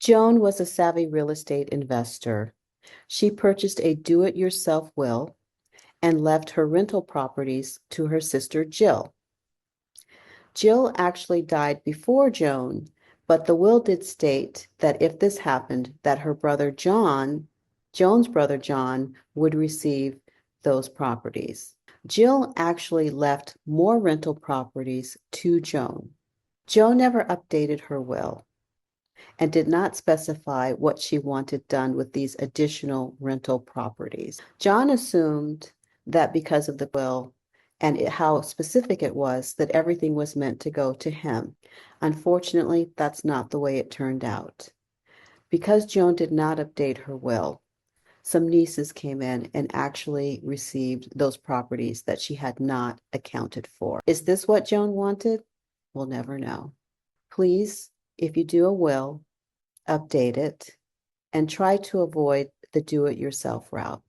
Joan was a savvy real estate investor. She purchased a do-it-yourself will and left her rental properties to her sister Jill. Jill actually died before Joan, but the will did state that if this happened, that her brother John, Joan's brother John, would receive those properties. Jill actually left more rental properties to Joan. Joan never updated her will and did not specify what she wanted done with these additional rental properties. John assumed that because of the will and how specific it was, that everything was meant to go to him. Unfortunately, that's not the way it turned out. Because Joan did not update her will, some nieces came in and actually received those properties that she had not accounted for. Is this what Joan wanted? We'll never know. Please, if you do a will, update it and try to avoid the do-it-yourself route.